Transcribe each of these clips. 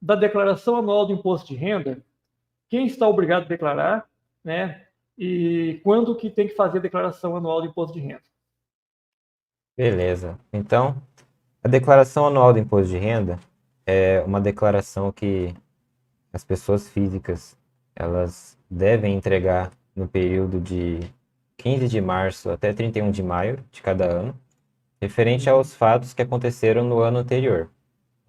da declaração anual do imposto de renda, quem está obrigado a declarar, né? E quando que tem que fazer a declaração anual do imposto de renda. Beleza. Então, a declaração anual do imposto de renda é uma declaração que as pessoas físicas elas devem entregar no período de 15 de março até 31 de maio de cada ano, referente aos fatos que aconteceram no ano anterior.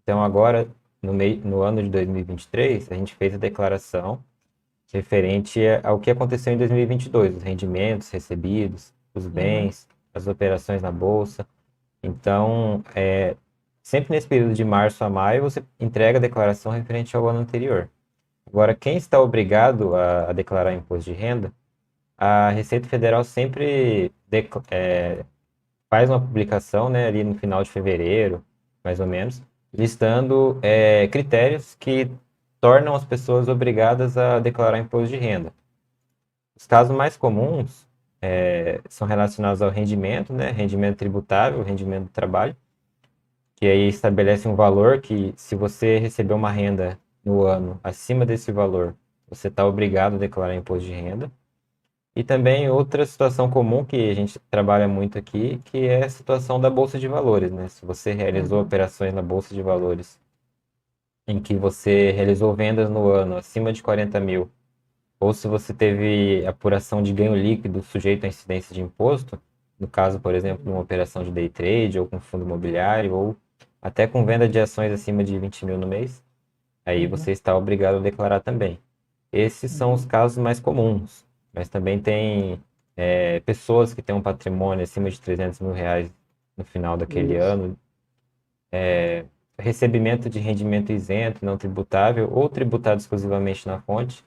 Então, agora, no ano de 2023, a gente fez a declaração referente ao que aconteceu em 2022, os rendimentos recebidos, os Uhum. bens, as operações na bolsa. Então, sempre nesse período de março a maio, você entrega a declaração referente ao ano anterior. Agora, quem está obrigado a declarar imposto de renda, a Receita Federal sempre faz uma publicação, né, ali no final de fevereiro, mais ou menos, listando critérios que tornam as pessoas obrigadas a declarar imposto de renda. Os casos mais comuns são relacionados ao rendimento, né, rendimento tributável, rendimento do trabalho, que aí estabelece um valor que, se você receber uma renda no ano acima desse valor, você está obrigado a declarar imposto de renda. E também outra situação comum que a gente trabalha muito aqui, que é a situação da Bolsa de Valores, né? Se você realizou Uhum. operações na Bolsa de Valores em que você realizou vendas no ano acima de 40 mil, ou se você teve apuração de ganho líquido sujeito à incidência de imposto, no caso, por exemplo, de uma operação de day trade, ou com fundo imobiliário, ou até com venda de ações acima de 20 mil no mês, aí Uhum. você está obrigado a declarar também. Esses são os Uhum. casos mais comuns, mas também tem pessoas que têm um patrimônio acima de 300 mil reais no final daquele Isso. ano, recebimento de rendimento isento, não tributável, ou tributado exclusivamente na fonte,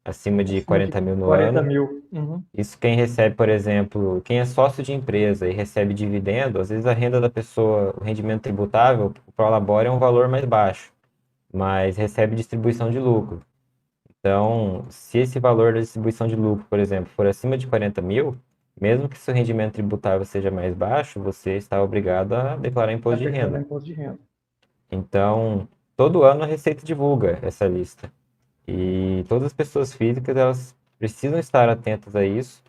acima de Acima de 40 mil no 40 ano. mil. Uhum. Isso quem recebe, por exemplo, quem é sócio de empresa e recebe dividendo, às vezes a renda da pessoa, o rendimento tributável, o prolabore é um valor mais baixo, mas recebe distribuição de lucro. Então, se esse valor da distribuição de lucro, por exemplo, for acima de 40 mil, mesmo que seu rendimento tributável seja mais baixo, você está obrigado a declarar A imposto de declarar renda. imposto de renda. Então, todo ano a Receita divulga essa lista. E todas as pessoas físicas, elas precisam estar atentas a isso,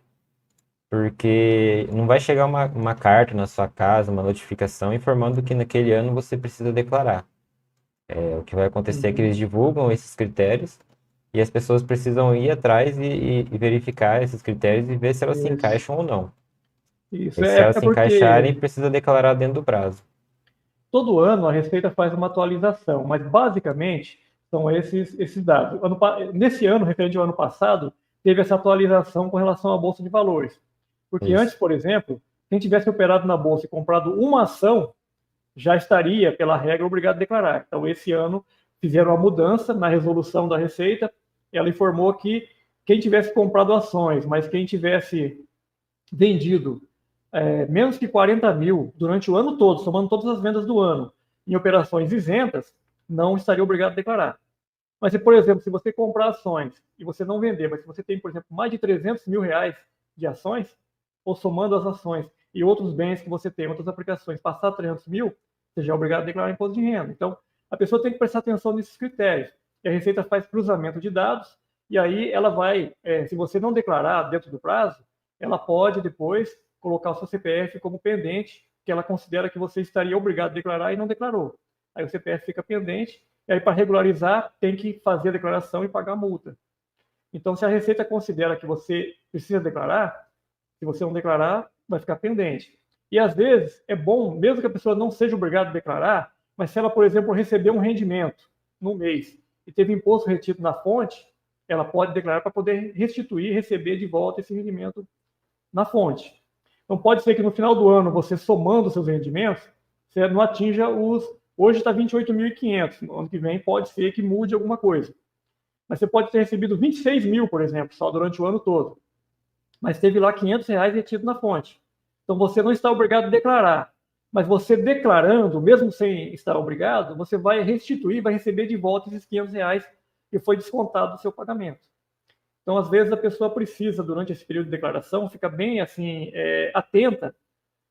porque não vai chegar uma carta na sua casa, uma notificação informando que naquele ano você precisa declarar. O que vai acontecer é que Uhum. eles divulgam esses critérios e as pessoas precisam ir atrás e verificar esses critérios e ver se elas se Isso. encaixam ou não. Isso. E se elas É se encaixarem, porque precisa declarar dentro do prazo. todo ano a Receita faz uma atualização, mas basicamente são esses dados. Nesse ano, referente ao ano passado, teve essa atualização com relação à Bolsa de Valores. Porque Isso. antes, por exemplo, quem tivesse operado na Bolsa e comprado uma ação, já estaria, pela regra, obrigado a declarar. Então, esse ano, fizeram a mudança na resolução da Receita. Ela informou que quem tivesse comprado ações, mas quem tivesse vendido menos que 40 mil durante o ano todo, somando todas as vendas do ano, em operações isentas, não estaria obrigado a declarar. Mas, se, por exemplo, se você comprar ações e você não vender, mas se você tem, por exemplo, mais de 300 mil reais de ações, ou somando as ações e outros bens que você tem, outras aplicações, passar 300 mil, você já é obrigado a declarar imposto de renda. Então, a pessoa tem que prestar atenção nesses critérios. E a Receita faz cruzamento de dados, e aí ela vai, se você não declarar dentro do prazo, ela pode depois colocar o seu CPF como pendente, que ela considera que você estaria obrigado a declarar e não declarou. Aí o CPF fica pendente, e aí para regularizar tem que fazer a declaração e pagar a multa. Então, se a Receita considera que você precisa declarar, se você não declarar, vai ficar pendente. E às vezes é bom, mesmo que a pessoa não seja obrigada a declarar, mas se ela, por exemplo, receber um rendimento no mês e teve imposto retido na fonte, ela pode declarar para poder restituir e receber de volta esse rendimento na fonte. Então, pode ser que no final do ano, você somando seus rendimentos, você não atinja os. Hoje está 28.500, no ano que vem pode ser que mude alguma coisa. Mas você pode ter recebido 26 mil, por exemplo, só durante o ano todo. Mas teve lá 500 reais retido na fonte. Então, você não está obrigado a declarar. Mas você declarando, mesmo sem estar obrigado, você vai restituir, vai receber de volta esses 500 reais que foi descontado do seu pagamento. Então, às vezes, a pessoa precisa, durante esse período de declaração, ficar bem assim, atenta,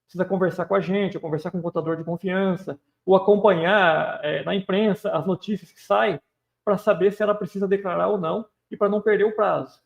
precisa conversar com a gente, ou conversar com um contador de confiança, ou acompanhar na imprensa as notícias que saem, para saber se ela precisa declarar ou não e para não perder o prazo.